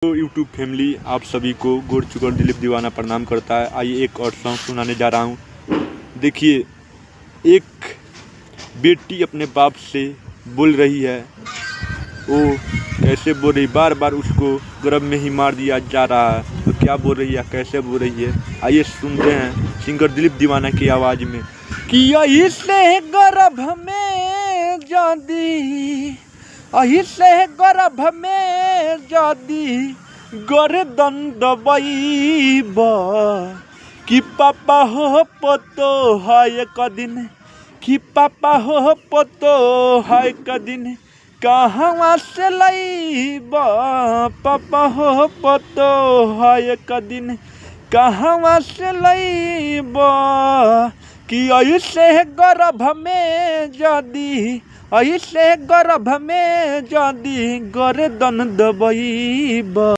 तो YouTube family आप सभी को गोड़ चुगड़ दिलीप दीवाना प्रणाम करता है। आइए एक और सॉन्ग सुनाने जा रहा हूँ। देखिए, एक बेटी अपने बाप से बोल रही है, वो कैसे बोल रही, बार बार उसको गर्भ में ही मार दिया जा रहा है। तो क्या बोल रही है, कैसे बोल रही है, आइए सुनते हैं सिंगर दिलीप दीवाना की आवाज़ में। कि ऐसे गर्भ में जादी, ऐसे गर्भ में जादी गर्दन दबाइबा कि पापा हो पतो है एक दिन, कि पापा हो पतो है एक दिन कहाँ से लईबा, पापा हो पतो है एक दिन कहाँ से लईबा। कि ऐसे गर्भ में जादी, ऐसे गर्भ में जादी गर्दन दबाइबा।